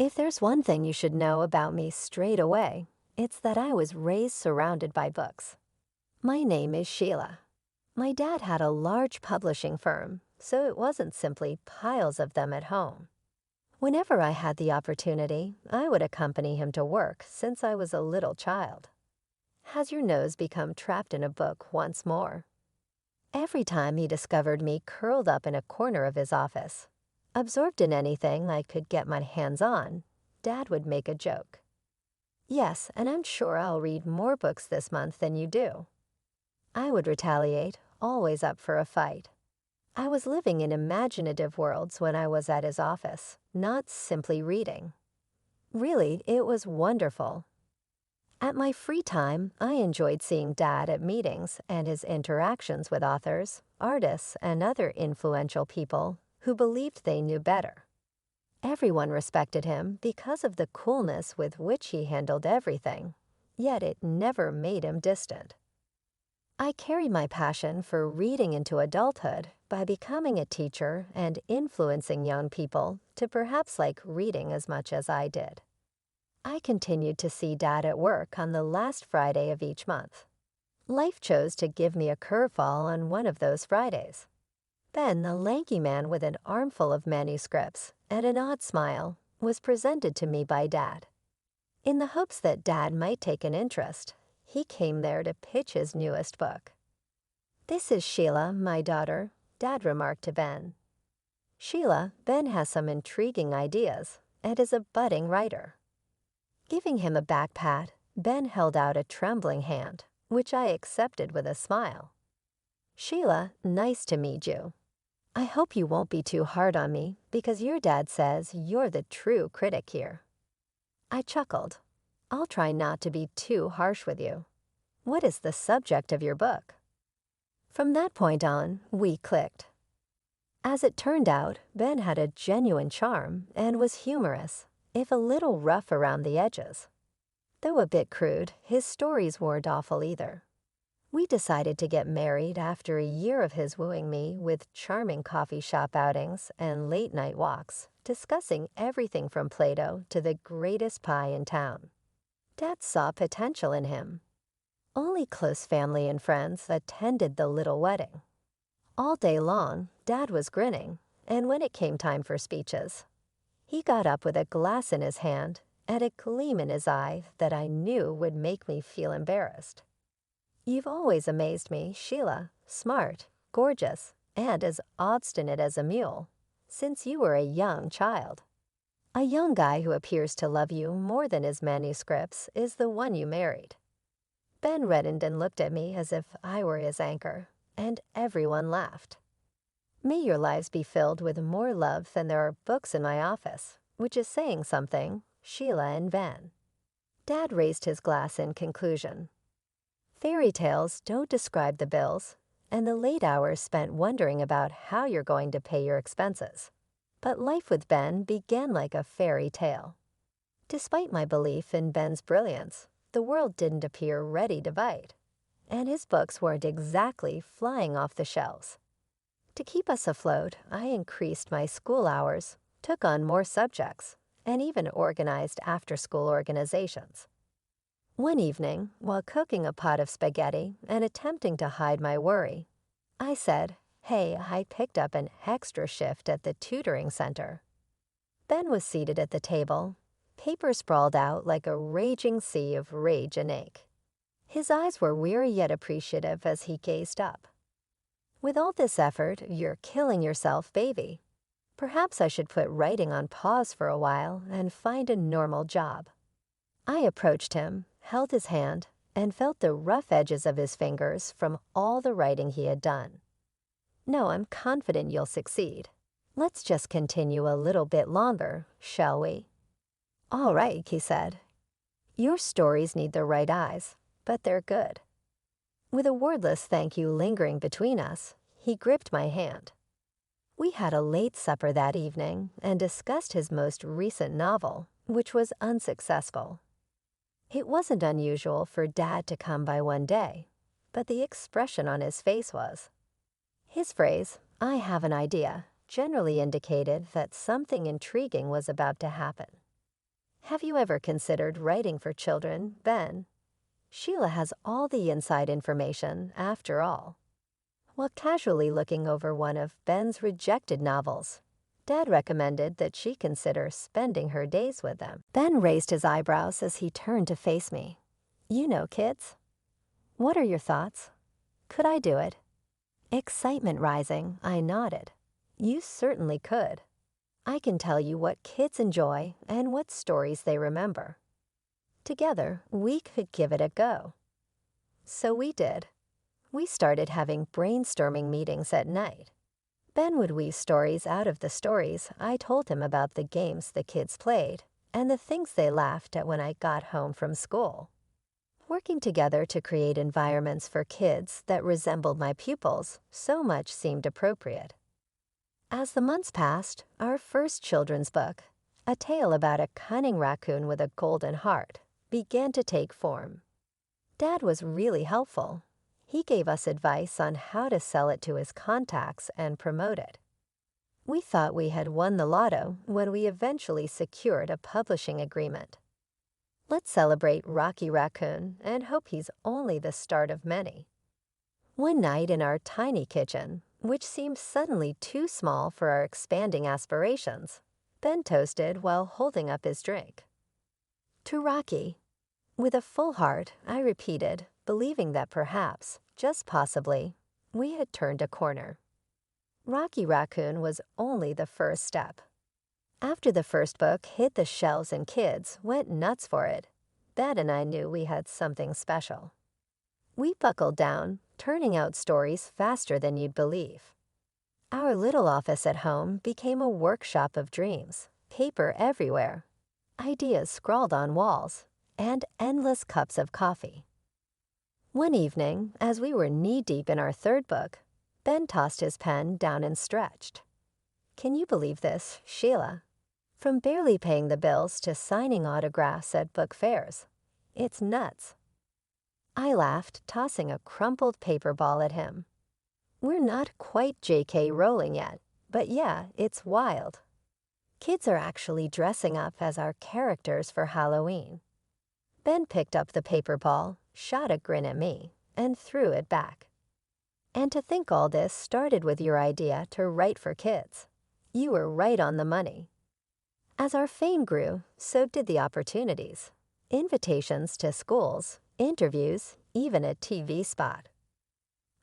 If there's one thing you should know about me straight away, it's that I was raised surrounded by books. My name is Sheila. My dad had a large publishing firm, so it wasn't simply piles of them at home. Whenever I had the opportunity, I would accompany him to work since I was a little child. Has your nose become trapped in a book once more? Every time he discovered me curled up in a corner of his office, absorbed in anything I could get my hands on, Dad would make a joke. Yes, and I'm sure I'll read more books this month than you do. I would retaliate, always up for a fight. I was living in imaginative worlds when I was at his office, not simply reading. Really, it was wonderful. At my free time, I enjoyed seeing Dad at meetings and his interactions with authors, artists, and other influential people who believed they knew better. Everyone respected him because of the coolness with which he handled everything, yet it never made him distant. I carry my passion for reading into adulthood by becoming a teacher and influencing young people to perhaps like reading as much as I did. I continued to see Dad at work on the last Friday of each month. Life chose to give me a curveball on one of those Fridays. Then the lanky man with an armful of manuscripts and an odd smile was presented to me by Dad. In the hopes that Dad might take an interest, he came there to pitch his newest book. "This is Sheila, my daughter," Dad remarked to Ben. "Sheila, Ben has some intriguing ideas and is a budding writer." Giving him a back pat, Ben held out a trembling hand, which I accepted with a smile. "Sheila, nice to meet you. I hope you won't be too hard on me because your dad says you're the true critic here." I chuckled. "I'll try not to be too harsh with you. What is the subject of your book?" From that point on, we clicked. As it turned out, Ben had a genuine charm and was humorous, if a little rough around the edges. Though a bit crude, his stories weren't awful either. We decided to get married after a year of his wooing me with charming coffee shop outings and late-night walks, discussing everything from Plato to the greatest pie in town. Dad saw potential in him. Only close family and friends attended the little wedding. All day long, Dad was grinning, and when it came time for speeches, he got up with a glass in his hand and a gleam in his eye that I knew would make me feel embarrassed. "You've always amazed me, Sheila, smart, gorgeous, and as obstinate as a mule, since you were a young child. A young guy who appears to love you more than his manuscripts is the one you married." Ben reddened and looked at me as if I were his anchor, and everyone laughed. May your lives be filled with more love than there are books in my office, which is saying something, Sheila and Ben. Dad raised his glass in conclusion. Fairy tales don't describe the bills, and the late hours spent wondering about how you're going to pay your expenses. But life with Ben began like a fairy tale. Despite my belief in Ben's brilliance, the world didn't appear ready to bite, and his books weren't exactly flying off the shelves. To keep us afloat, I increased my school hours, took on more subjects, and even organized after-school organizations. One evening, while cooking a pot of spaghetti and attempting to hide my worry, I said, "Hey, I picked up an extra shift at the tutoring center." Ben was seated at the table, paper sprawled out like a raging sea of rage and ache. His eyes were weary yet appreciative as he gazed up. "With all this effort, you're killing yourself, baby. Perhaps I should put writing on pause for a while and find a normal job." I approached him, held his hand, and felt the rough edges of his fingers from all the writing he had done. "No, I'm confident you'll succeed. Let's just continue a little bit longer, shall we?" "All right," he said. "Your stories need the right eyes, but they're good." With a wordless thank you lingering between us, he gripped my hand. We had a late supper that evening and discussed his most recent novel, which was unsuccessful. It wasn't unusual for Dad to come by one day, but the expression on his face was. His phrase, "I have an idea," generally indicated that something intriguing was about to happen. Have you ever considered writing for children, Ben? Sheila has all the inside information, after all. While casually looking over one of Ben's rejected novels, Dad recommended that she consider spending her days with them. Ben raised his eyebrows as he turned to face me. You know, kids. What are your thoughts? Could I do it? Excitement rising, I nodded. You certainly could. I can tell you what kids enjoy and what stories they remember. Together, we could give it a go. So we did. We started having brainstorming meetings at night. Ben would weave stories out of the stories I told him about the games the kids played and the things they laughed at when I got home from school. Working together to create environments for kids that resembled my pupils so much seemed appropriate. As the months passed, our first children's book, a tale about a cunning raccoon with a golden heart, began to take form. Dad was really helpful. He gave us advice on how to sell it to his contacts and promote it. We thought we had won the lotto when we eventually secured a publishing agreement. Let's celebrate Rocky Raccoon and hope he's only the start of many. One night in our tiny kitchen, which seemed suddenly too small for our expanding aspirations, Ben toasted while holding up his drink. To Rocky. With a full heart, I repeated, believing that perhaps, just possibly, we had turned a corner. Rocky Raccoon was only the first step. After the first book hit the shelves and kids went nuts for it, Dad and I knew we had something special. We buckled down, turning out stories faster than you'd believe. Our little office at home became a workshop of dreams, paper everywhere, ideas scrawled on walls, and endless cups of coffee. One evening, as we were knee-deep in our third book, Ben tossed his pen down and stretched. Can you believe this, Sheila? From barely paying the bills to signing autographs at book fairs. It's nuts. I laughed, tossing a crumpled paper ball at him. We're not quite J.K. Rowling yet, but yeah, it's wild. Kids are actually dressing up as our characters for Halloween. Ben picked up the paper ball, shot a grin at me, and threw it back. And to think all this started with your idea to write for kids. You were right on the money. As our fame grew, so did the opportunities. Invitations to schools, interviews, even a TV spot.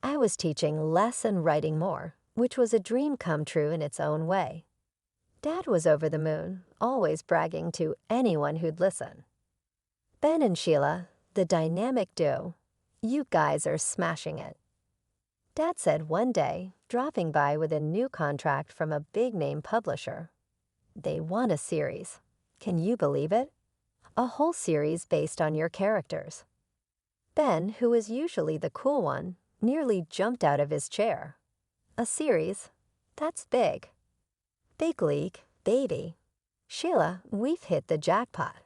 I was teaching less and writing more, which was a dream come true in its own way. Dad was over the moon, always bragging to anyone who'd listen. Ben and Sheila, the dynamic duo, you guys are smashing it. Dad said one day, dropping by with a new contract from a big-name publisher. They want a series. Can you believe it? A whole series based on your characters. Ben, who was usually the cool one, nearly jumped out of his chair. A series? That's big. Big league, baby. Sheila, we've hit the jackpot.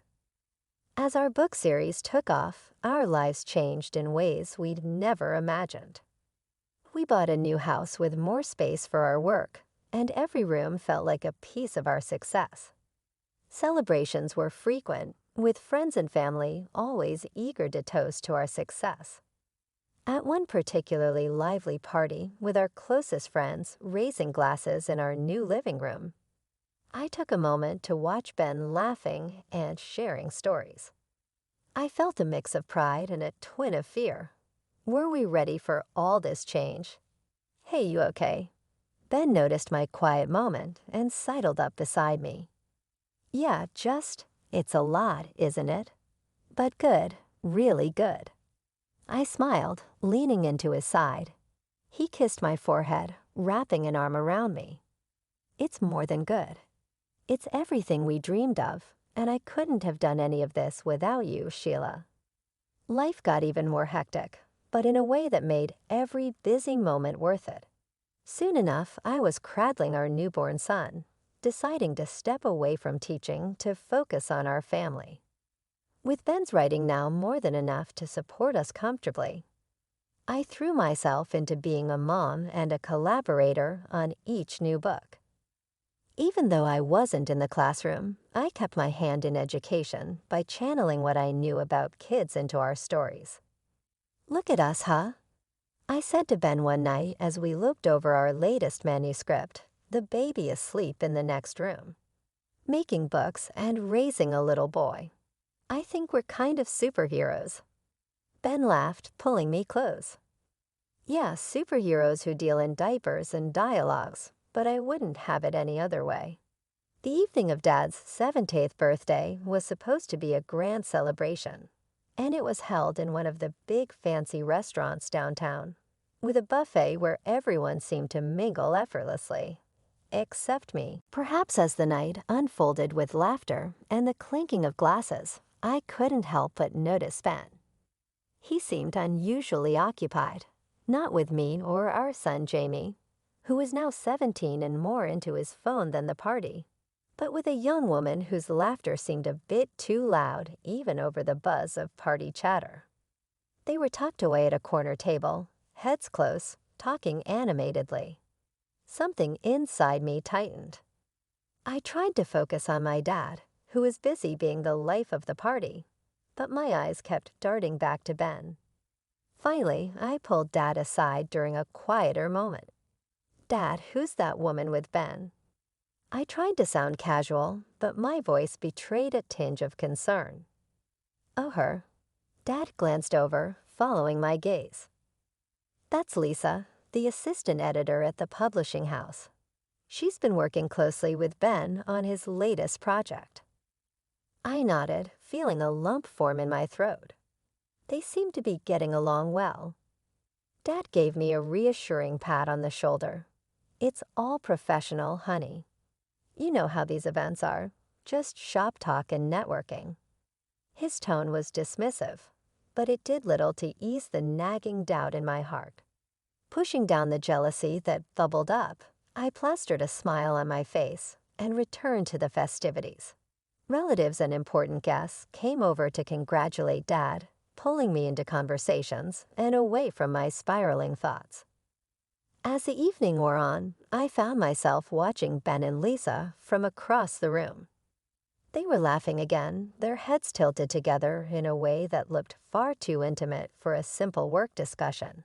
As our book series took off, our lives changed in ways we'd never imagined. We bought a new house with more space for our work, and every room felt like a piece of our success. Celebrations were frequent, with friends and family always eager to toast to our success. At one particularly lively party with our closest friends raising glasses in our new living room, I took a moment to watch Ben laughing and sharing stories. I felt a mix of pride and a twin of fear. Were we ready for all this change? Hey, you okay? Ben noticed my quiet moment and sidled up beside me. Yeah, it's a lot, isn't it? But good, really good. I smiled, leaning into his side. He kissed my forehead, wrapping an arm around me. It's more than good. It's everything we dreamed of, and I couldn't have done any of this without you, Sheila. Life got even more hectic, but in a way that made every busy moment worth it. Soon enough, I was cradling our newborn son, deciding to step away from teaching to focus on our family. With Ben's writing now more than enough to support us comfortably, I threw myself into being a mom and a collaborator on each new book. Even though I wasn't in the classroom, I kept my hand in education by channeling what I knew about kids into our stories. "Look at us, huh?" I said to Ben one night as we looked over our latest manuscript, the baby asleep in the next room. "Making books and raising a little boy. I think we're kind of superheroes." Ben laughed, pulling me close. "Yeah, superheroes who deal in diapers and dialogues, but I wouldn't have it any other way." The evening of Dad's 17th birthday was supposed to be a grand celebration, and it was held in one of the big fancy restaurants downtown, with a buffet where everyone seemed to mingle effortlessly. Except me. Perhaps as the night unfolded with laughter and the clinking of glasses, I couldn't help but notice Ben. He seemed unusually occupied, not with me or our son Jamie, who was now 17 and more into his phone than the party, but with a young woman whose laughter seemed a bit too loud even over the buzz of party chatter. They were tucked away at a corner table, heads close, talking animatedly. Something inside me tightened. I tried to focus on my dad, who was busy being the life of the party, but my eyes kept darting back to Ben. Finally, I pulled Dad aside during a quieter moment. "Dad, who's that woman with Ben?" I tried to sound casual, but my voice betrayed a tinge of concern. "Oh, her." Dad glanced over, following my gaze. "That's Lisa, the assistant editor at the publishing house. She's been working closely with Ben on his latest project." I nodded, feeling a lump form in my throat. They seemed to be getting along well. Dad gave me a reassuring pat on the shoulder. "It's all professional, honey. You know how these events are, just shop talk and networking." His tone was dismissive, but it did little to ease the nagging doubt in my heart. Pushing down the jealousy that bubbled up, I plastered a smile on my face and returned to the festivities. Relatives and important guests came over to congratulate Dad, pulling me into conversations and away from my spiraling thoughts. As the evening wore on, I found myself watching Ben and Lisa from across the room. They were laughing again, their heads tilted together in a way that looked far too intimate for a simple work discussion.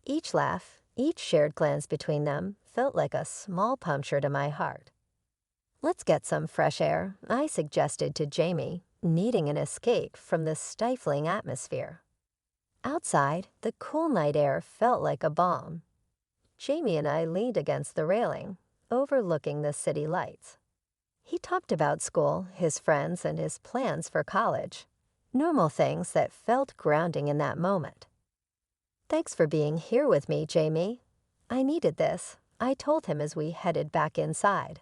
Each laugh, each shared glance between them felt like a small puncture to my heart. "Let's get some fresh air," I suggested to Jamie, needing an escape from the stifling atmosphere. Outside, the cool night air felt like a balm. Jamie and I leaned against the railing, overlooking the city lights. He talked about school, his friends, and his plans for college. Normal things that felt grounding in that moment. "Thanks for being here with me, Jamie. I needed this," I told him as we headed back inside.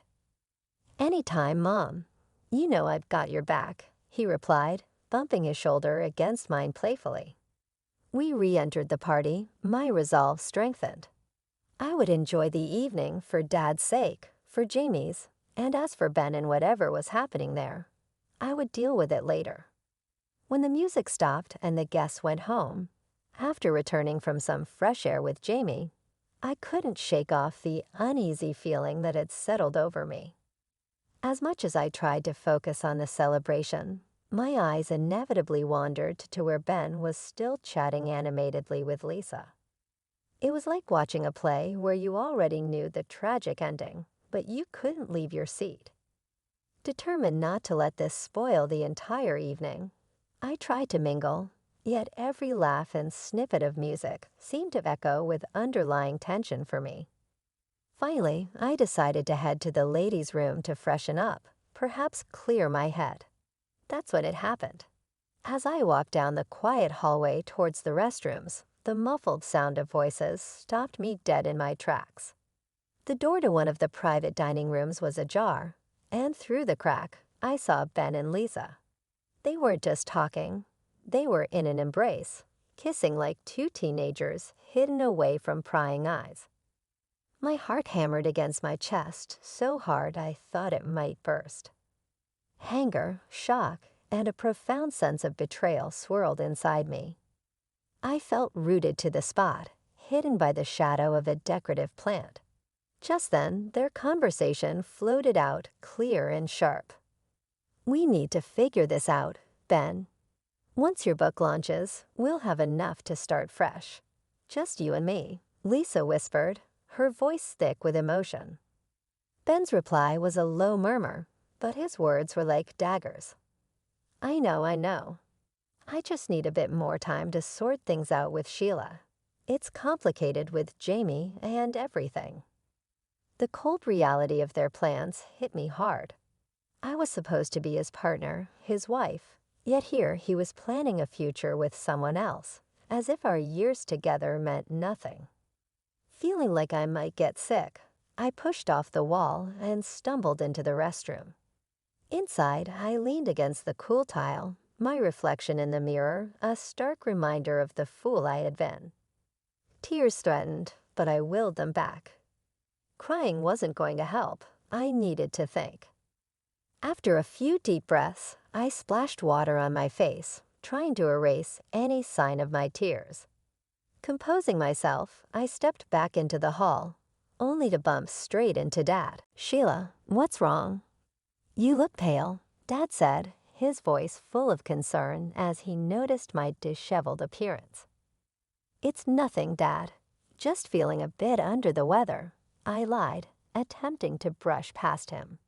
"Anytime, Mom. You know I've got your back," he replied, bumping his shoulder against mine playfully. We re-entered the party, my resolve strengthened. I would enjoy the evening for Dad's sake, for Jamie's, and as for Ben and whatever was happening there, I would deal with it later. When the music stopped and the guests went home, after returning from some fresh air with Jamie, I couldn't shake off the uneasy feeling that had settled over me. As much as I tried to focus on the celebration, my eyes inevitably wandered to where Ben was still chatting animatedly with Lisa. It was like watching a play where you already knew the tragic ending, but you couldn't leave your seat. Determined not to let this spoil the entire evening, I tried to mingle, yet every laugh and snippet of music seemed to echo with underlying tension for me. Finally, I decided to head to the ladies' room to freshen up, perhaps clear my head. That's when it happened. As I walked down the quiet hallway towards the restrooms, the muffled sound of voices stopped me dead in my tracks. The door to one of the private dining rooms was ajar, and through the crack, I saw Ben and Lisa. They weren't just talking. They were in an embrace, kissing like two teenagers hidden away from prying eyes. My heart hammered against my chest so hard I thought it might burst. Anger, shock, and a profound sense of betrayal swirled inside me. I felt rooted to the spot, hidden by the shadow of a decorative plant. Just then, their conversation floated out clear and sharp. "We need to figure this out, Ben. Once your book launches, we'll have enough to start fresh. Just you and me," Lisa whispered, her voice thick with emotion. Ben's reply was a low murmur, but his words were like daggers. I know. I just need a bit more time to sort things out with Sheila. It's complicated with Jamie and everything." The cold reality of their plans hit me hard. I was supposed to be his partner, his wife, yet here he was planning a future with someone else, as if our years together meant nothing. Feeling like I might get sick, I pushed off the wall and stumbled into the restroom. Inside, I leaned against the cool tile, my reflection in the mirror a stark reminder of the fool I had been. Tears threatened, but I willed them back. Crying wasn't going to help. I needed to think. After a few deep breaths, I splashed water on my face, trying to erase any sign of my tears. Composing myself, I stepped back into the hall, only to bump straight into Dad. "Sheila, what's wrong?" "You look pale," Dad said, his voice full of concern as he noticed my disheveled appearance. "It's nothing, Dad. Just feeling a bit under the weather," I lied, attempting to brush past him.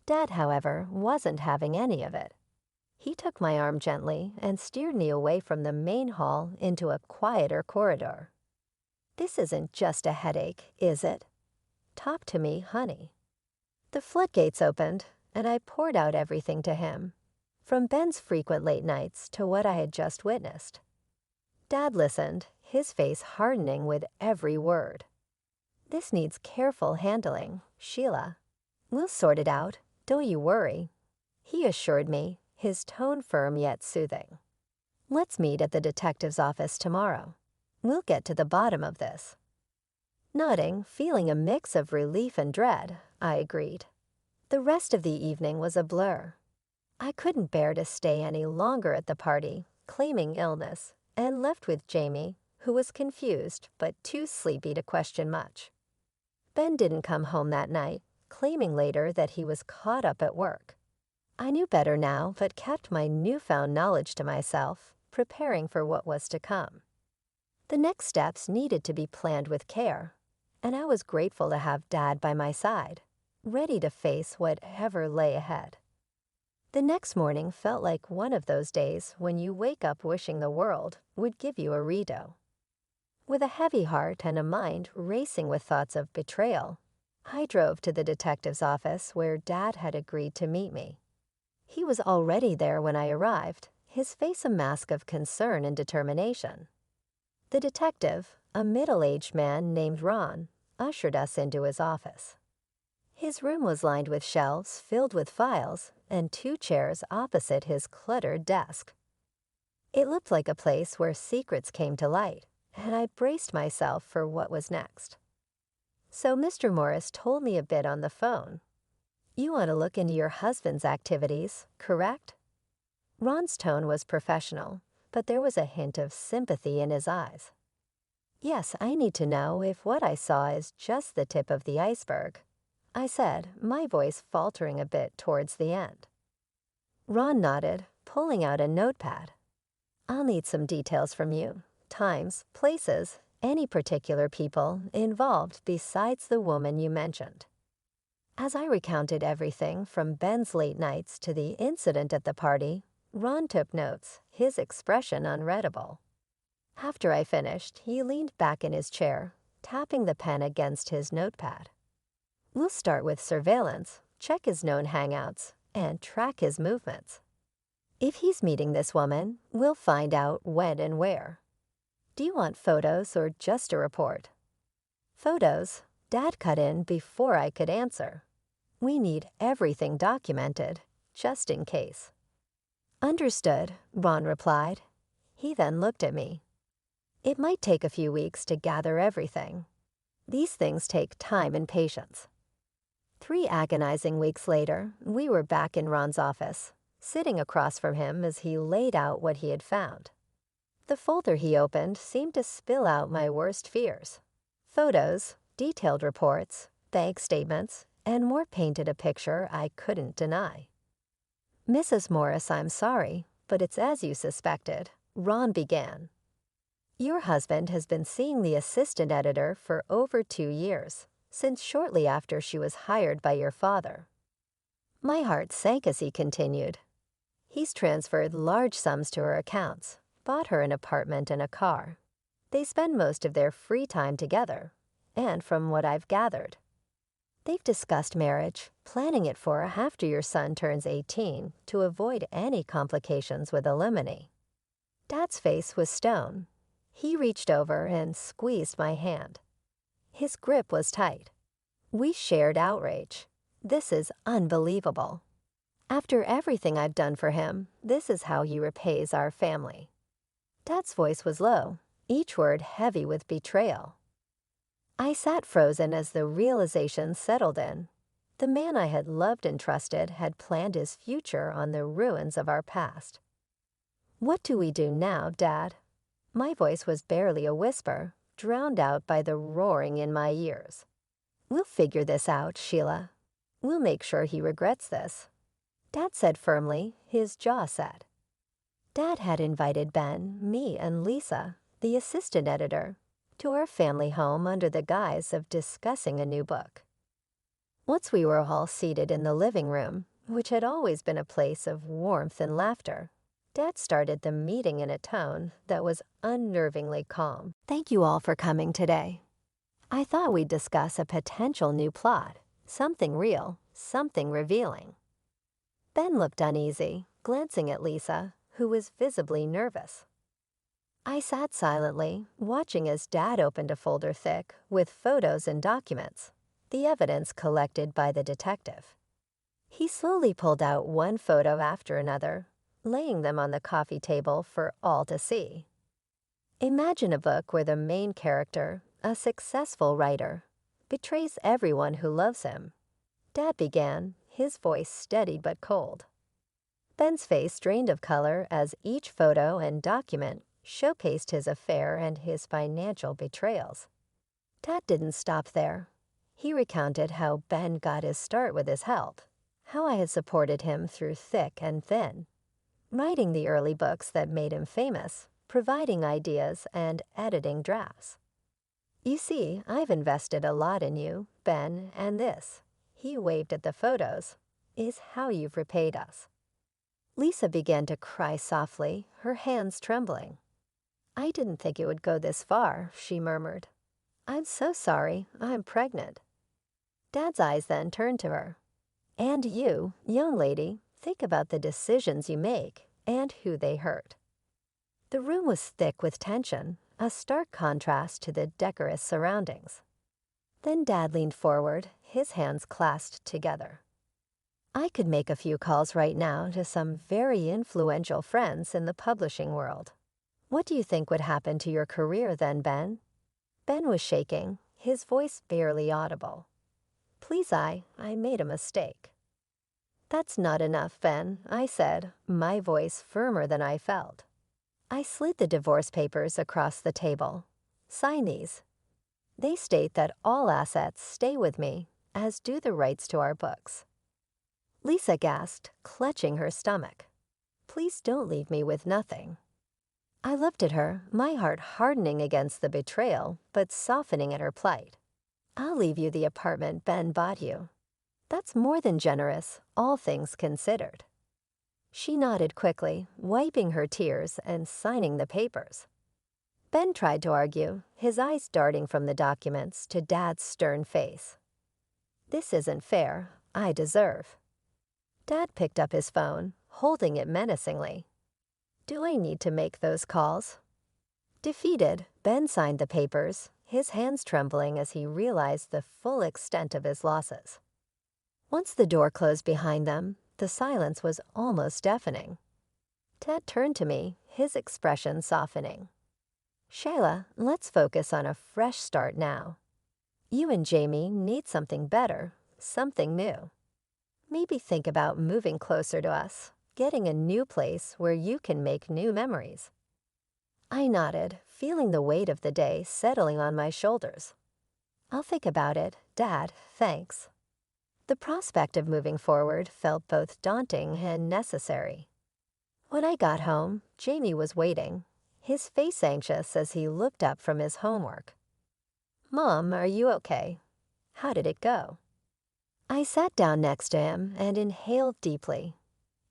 Dad, however, wasn't having any of it. He took my arm gently and steered me away from the main hall into a quieter corridor. "This isn't just a headache, is it? Talk to me, honey." The floodgates opened, and I poured out everything to him, from Ben's frequent late nights to what I had just witnessed. Dad listened, his face hardening with every word. "This needs careful handling, Sheila. We'll sort it out, don't you worry," he assured me, his tone firm yet soothing. "Let's meet at the detective's office tomorrow. We'll get to the bottom of this." Nodding, feeling a mix of relief and dread, I agreed. The rest of the evening was a blur. I couldn't bear to stay any longer at the party, claiming illness, and left with Jamie, who was confused but too sleepy to question much. Ben didn't come home that night, claiming later that he was caught up at work. I knew better now, but kept my newfound knowledge to myself, preparing for what was to come. The next steps needed to be planned with care, and I was grateful to have Dad by my side, ready to face whatever lay ahead. The next morning felt like one of those days when you wake up wishing the world would give you a redo. With a heavy heart and a mind racing with thoughts of betrayal, I drove to the detective's office where Dad had agreed to meet me. He was already there when I arrived, his face a mask of concern and determination. The detective, a middle-aged man named Ron, ushered us into his office. His room was lined with shelves filled with files and 2 chairs opposite his cluttered desk. It looked like a place where secrets came to light, and I braced myself for what was next. "So Mr. Morris told me a bit on the phone. You want to look into your husband's activities, correct?" Ron's tone was professional, but there was a hint of sympathy in his eyes. "Yes, I need to know if what I saw is just the tip of the iceberg," I said, my voice faltering a bit towards the end. Ron nodded, pulling out a notepad. "I'll need some details from you, times, places, any particular people involved besides the woman you mentioned." As I recounted everything from Ben's late nights to the incident at the party, Ron took notes, his expression unreadable. After I finished, he leaned back in his chair, tapping the pen against his notepad. "We'll start with surveillance, check his known hangouts, and track his movements. If he's meeting this woman, we'll find out when and where. Do you want photos or just a report?" "Photos," Dad cut in before I could answer. "We need everything documented, just in case." "Understood," Ron replied. He then looked at me. "It might take a few weeks to gather everything. These things take time and patience." 3 agonizing weeks later, we were back in Ron's office, sitting across from him as he laid out what he had found. The folder he opened seemed to spill out my worst fears. Photos, Detailed reports, bank statements, and more painted a picture I couldn't deny. "Mrs. Morris, I'm sorry, but it's as you suspected," Ron began. "Your husband has been seeing the assistant editor for over 2 years, since shortly after she was hired by your father." My heart sank as he continued. "He's transferred large sums to her accounts, bought her an apartment and a car. They spend most of their free time together, and from what I've gathered, they've discussed marriage, planning it for after your son turns 18 to avoid any complications with alimony." Dad's face was stone. He reached over and squeezed my hand. His grip was tight. We shared outrage. "This is unbelievable. After everything I've done for him, this is how he repays our family." Dad's voice was low, each word heavy with betrayal. I sat frozen as the realization settled in. The man I had loved and trusted had planned his future on the ruins of our past. "What do we do now, Dad?" My voice was barely a whisper, drowned out by the roaring in my ears. "We'll figure this out, Sheila. We'll make sure he regrets this," Dad said firmly, his jaw set. Dad had invited Ben, me, and Lisa, the assistant editor, to our family home under the guise of discussing a new book. Once we were all seated in the living room, which had always been a place of warmth and laughter, Dad started the meeting in a tone that was unnervingly calm. "Thank you all for coming today. I thought we'd discuss a potential new plot, something real, something revealing." Ben looked uneasy, glancing at Lisa, who was visibly nervous. I sat silently, watching as Dad opened a folder thick with photos and documents, the evidence collected by the detective. He slowly pulled out one photo after another, laying them on the coffee table for all to see. Imagine a book where the main character, a successful writer, betrays everyone who loves him. Dad began, his voice steady but cold. Ben's face drained of color as each photo and document showcased his affair and his financial betrayals. Dad didn't stop there. He recounted how Ben got his start with his help, how I had supported him through thick and thin, writing the early books that made him famous, providing ideas, and editing drafts. "You see, I've invested a lot in you, Ben, and this," he waved at the photos, "is how you've repaid us." Lisa began to cry softly, her hands trembling. "I didn't think it would go this far," she murmured. "I'm so sorry, I'm pregnant." Dad's eyes then turned to her. "And you, young lady, think about the decisions you make and who they hurt." The room was thick with tension, a stark contrast to the decorous surroundings. Then Dad leaned forward, his hands clasped together. "I could make a few calls right now to some very influential friends in the publishing world. What do you think would happen to your career then, Ben?" Ben was shaking, his voice barely audible. "Please, I made a mistake." "That's not enough, Ben," I said, my voice firmer than I felt. I slid the divorce papers across the table. "Sign these. They state that all assets stay with me, as do the rights to our books." Lisa gasped, clutching her stomach. "Please don't leave me with nothing." I looked at her, my heart hardening against the betrayal, but softening at her plight. "I'll leave you the apartment Ben bought you. That's more than generous, all things considered." She nodded quickly, wiping her tears and signing the papers. Ben tried to argue, his eyes darting from the documents to Dad's stern face. "This isn't fair. I deserve." Dad picked up his phone, holding it menacingly. "Do I need to make those calls?" Defeated, Ben signed the papers, his hands trembling as he realized the full extent of his losses. Once the door closed behind them, the silence was almost deafening. Dad turned to me, his expression softening. "Sheila, let's focus on a fresh start now. You and Jamie need something better, something new. Maybe think about moving closer to us, getting a new place where you can make new memories." I nodded, feeling the weight of the day settling on my shoulders. I'll think about it, Dad, thanks. The prospect of moving forward felt both daunting and necessary. When I got home, Jamie was waiting, his face anxious as he looked up from his homework. Mom, are you okay? How did it go? I sat down next to him and inhaled deeply.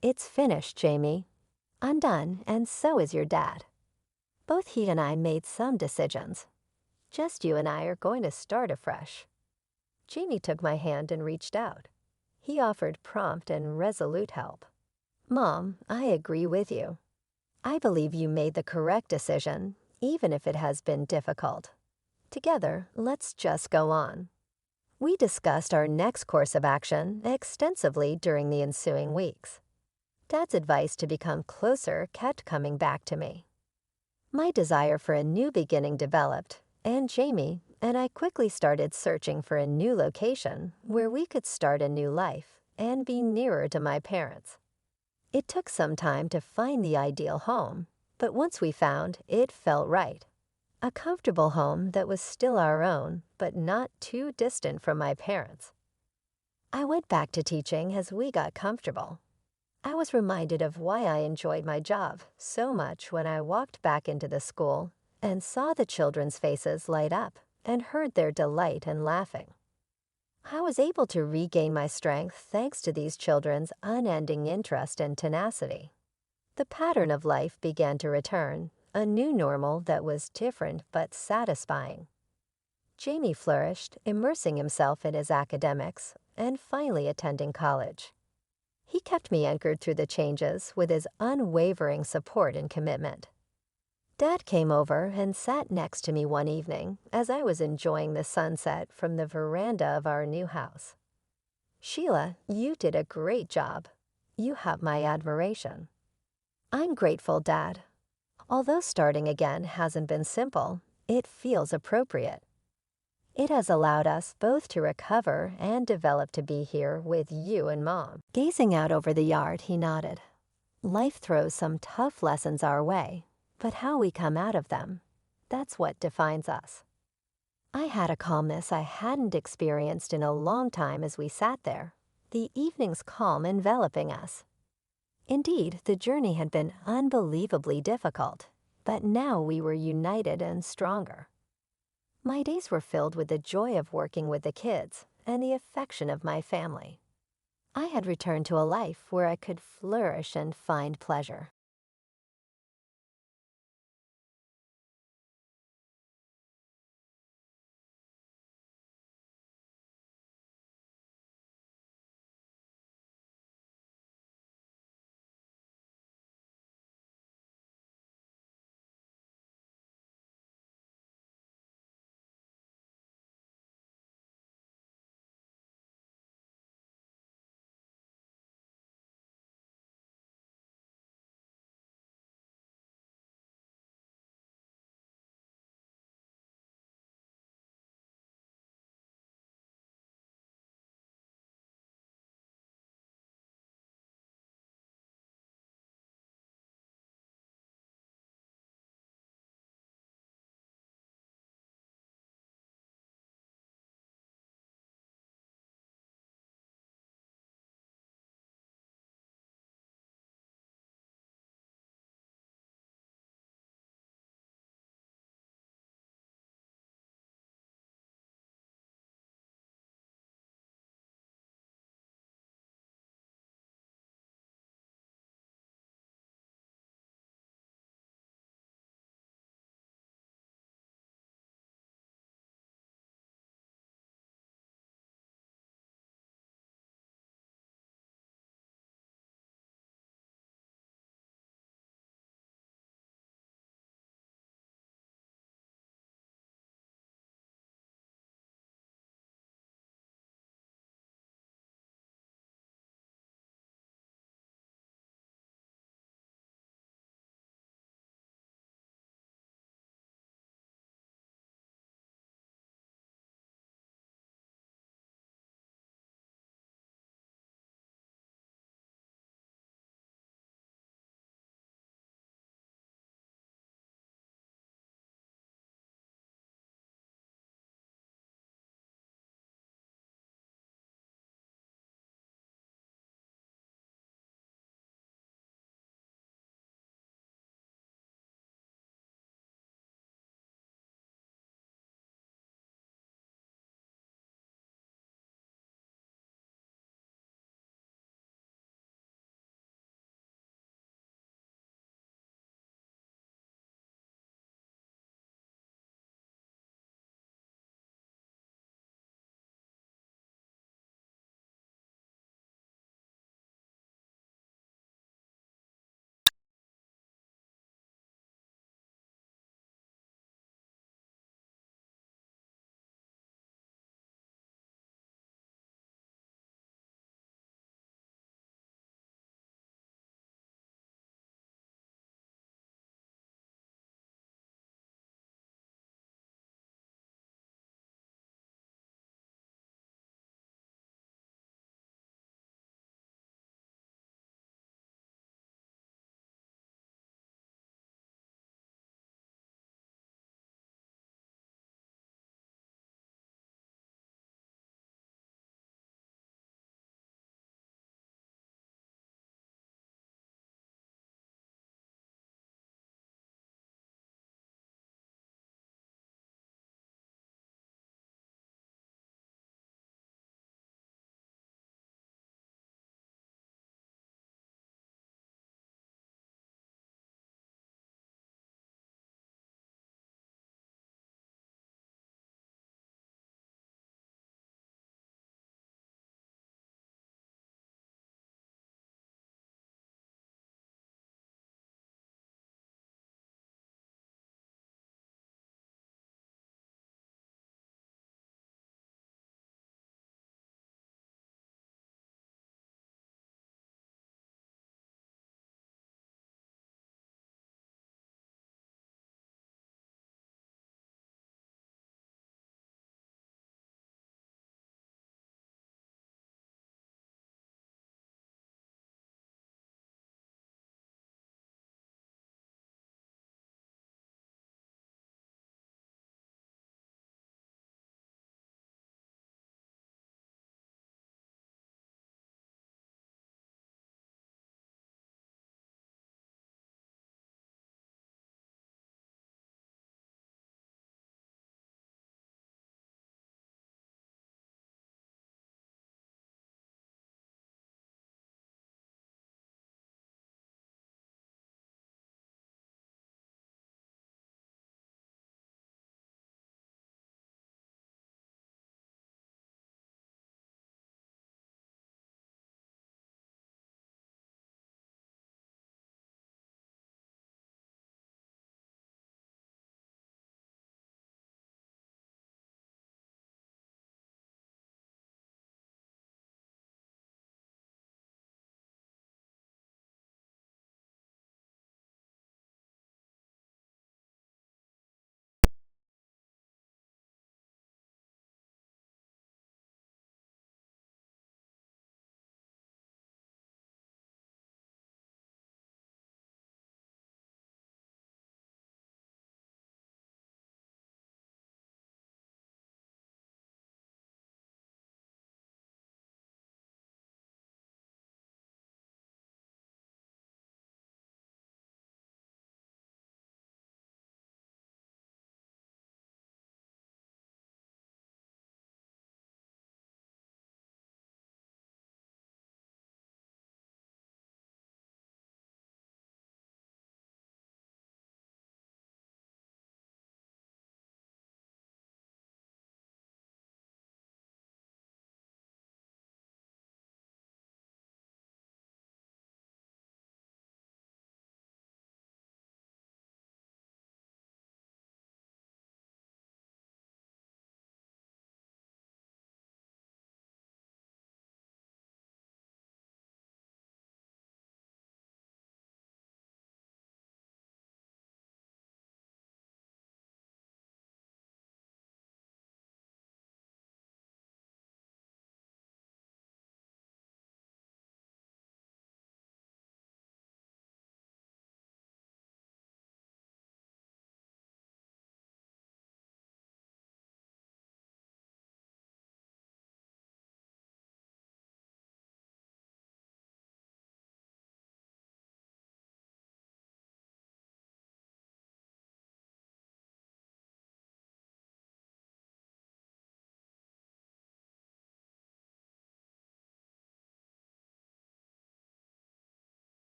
It's finished, Jamie. I'm done, and so is your dad. Both he and I made some decisions. Just you and I are going to start afresh. Jamie took my hand and reached out. He offered prompt and resolute help. Mom, I agree with you. I believe you made the correct decision, even if it has been difficult. Together, let's just go on. We discussed our next course of action extensively during the ensuing weeks. Dad's advice to become closer kept coming back to me. My desire for a new beginning developed, and Jamie and I quickly started searching for a new location where we could start a new life and be nearer to my parents. It took some time to find the ideal home, but once we found, it felt right. A comfortable home that was still our own, but not too distant from my parents. I went back to teaching as we got comfortable. I was reminded of why I enjoyed my job so much when I walked back into the school and saw the children's faces light up and heard their delight and laughing. I was able to regain my strength thanks to these children's unending interest and tenacity. The pattern of life began to return, a new normal that was different but satisfying. Jamie flourished, immersing himself in his academics and finally attending college. He kept me anchored through the changes with his unwavering support and commitment. Dad came over and sat next to me one evening as I was enjoying the sunset from the veranda of our new house. Sheila, you did a great job. You have my admiration. I'm grateful, Dad. Although starting again hasn't been simple, it feels appropriate. It has allowed us both to recover and develop to be here with you and Mom. Gazing out over the yard, he nodded. Life throws some tough lessons our way, but how we come out of them, that's what defines us. I had a calmness I hadn't experienced in a long time as we sat there, the evening's calm enveloping us. Indeed, the journey had been unbelievably difficult, but now we were united and stronger. My days were filled with the joy of working with the kids and the affection of my family. I had returned to a life where I could flourish and find pleasure.